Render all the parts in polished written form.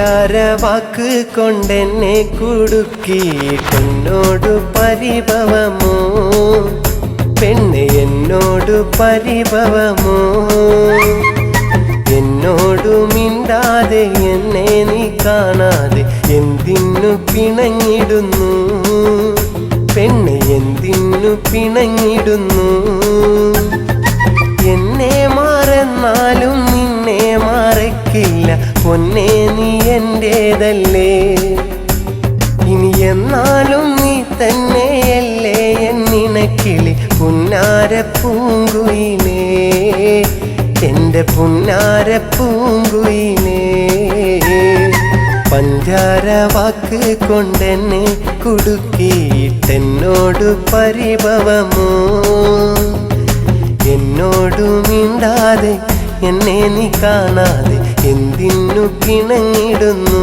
പഞ്ചാര വാക്ക് കൊണ്ടെന്നെ കുടുക്കിയിട്ടെന്നോടു പരിഭവമോ പെണ്ണെ എന്നോടു പരിഭവമോ എന്നോടു മിണ്ടാതെ എന്നെ നീ കാണാതെ എന്തിനു പിണങ്ങിടുന്നു പെണ്ണെ എന്തിനു പിണങ്ങിടുന്നു എന്നെ മറന്നാലും നിന്നെ മറക്കില്ല പൊന്നെ നീ എന്റേതല്ലേ ഇനി എന്നാലും നീ തന്നെയല്ലേ എന്നിണക്കിളി പുന്നാര പൂങ്കുയിലേ എന്റെ പുന്നാര പൂങ്കുയിലേ പഞ്ചാര വാക്ക് കൊണ്ടെന്നെ കുടുക്കിയിട്ടെന്നോടു പരിഭവമോ എന്നോടു മിണ്ടാതെ എന്നെ നീ കാണാതെ എന്തിനു പിണങ്ങിടുന്നു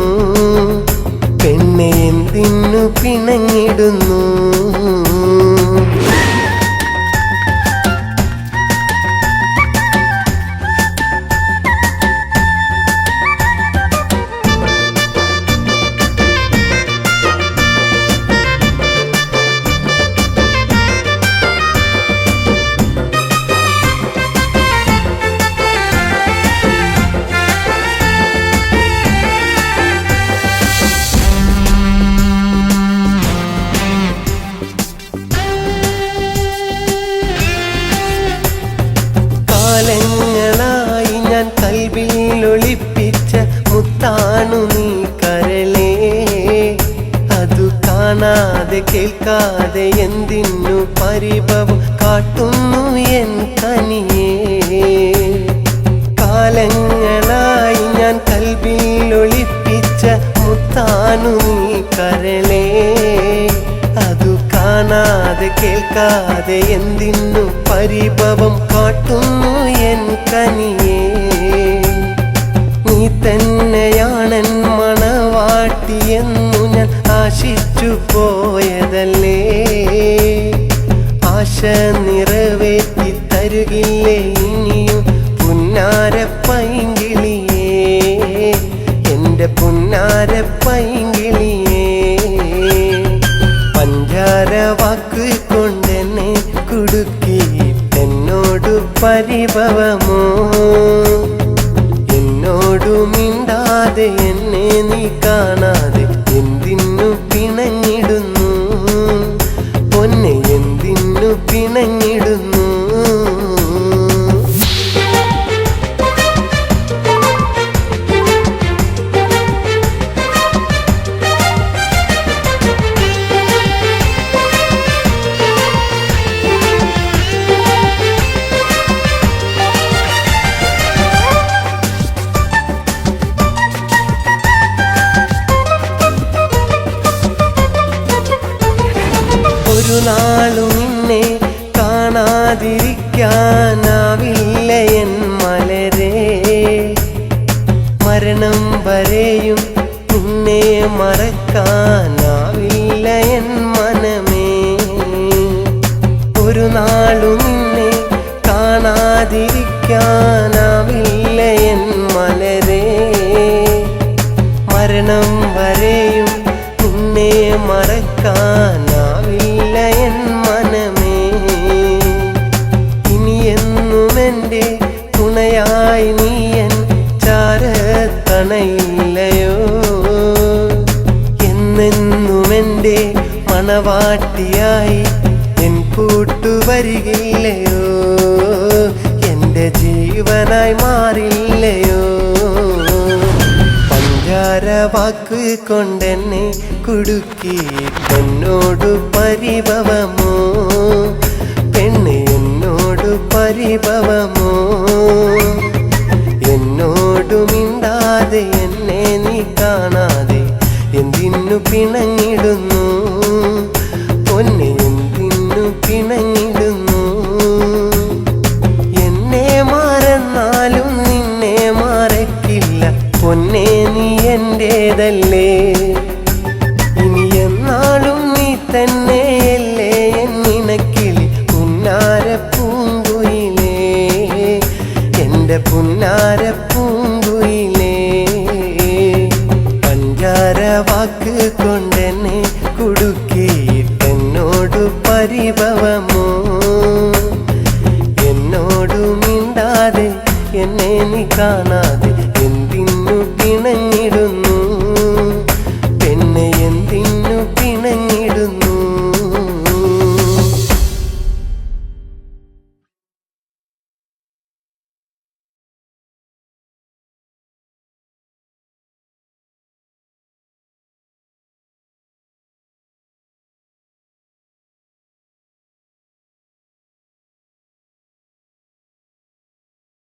പെണ്ണെ എന്തിനു പിണങ്ങിടുന്നു കാലങ്ങളായി ഞാൻ കൽവിൽ ഒളിപ്പിച്ച മുത്താണു നീ കരളേ അതു കാണാതെ കേൾക്കാതെ എന്തിനു പരിഭവം കാട്ടുന്നു എൻ കനിയേ കാലങ്ങളായി ഞാൻ കൽവിൽ ഒളിപ്പിച്ച മുത്താണു നീ കരളേ അതു കാണാതെ കേൾക്കാതെ എന്തിനു പരിഭവം കാട്ടുന്നു എൻ കനിയേ നീ തന്നെയാണെൻ മണവാട്ടിയെന്നു ഞാൻ ആശിച്ചു പോയതല്ലേ ആശ നിറവേറ്റി തരുകില്ലേ ഇനിയും പുന്നാര പൈങ്കിളിയേ എന്റെ പുന്നാര പൈങ്കിളിയേ പഞ്ചാര വാക്ക് കൊണ്ടെന്നെ കുടുക്കിയിട്ടെന്നോടു പരിഭവമോ എന്നോടു മിണ്ടാതെ എന്നെ നീ കാണാതെ എന്തിനു പിണങ്ങിടുന്നു പൊന്നെ എന്തിനു പിണങ്ങിടുന്നു ഒരു നാളും നിന്നെ കാണാതിരിക്കാനാവില്ല എൻ മലരേ മരണം വരെയും നിന്നെ മറക്കാനാവില്ല എൻ മനമേ ഒരു നാളും നിന്നെ കാണാതിരിക്കാനാവില്ല എൻ മലരേ മരണം വരെയും നിന്നെ മറക്കാനാവില്ല എൻ മനമേ ഇനി എന്നും എൻ്റെ തുണയായി നീ എൻ ചാരത്തണയില്ലയോ എന്നെന്നും എൻ്റെ മണവാട്ടിയായി എൻ കൂട്ടുവരികില്ലയോ എൻ്റെ ജീവനായി മാറില്ലയോ പഞ്ചാര വാക്ക് കൊണ്ടെന്നെ കുടുക്കിയിട്ടെന്നോടു പരിഭവമോ പെണ്ണെ എന്നോടു പരിഭവമോ എന്നോടു മിണ്ടാതെ എന്നെ നീ കാണാതെ എന്തിനു പിണങ്ങിടുന്നു പൊന്നെ എന്തിനു പിണങ്ങിടുന്നു എന്നെ മറന്നാലും നിന്നെ മറക്കില്ല പൊന്നെ നീ എന്റേതല്ലേ ഇനി എന്നാലും നീ തന്നെയല്ലേ എന്നിണക്കിളി പുന്നാര പൂങ്കുയിലേ എന്റെ പുന്നാര പൂങ്കുയിലേ എന്നെ നീ കാണാതെ എന്തിനു പിണഞ്ഞിടുന്നു.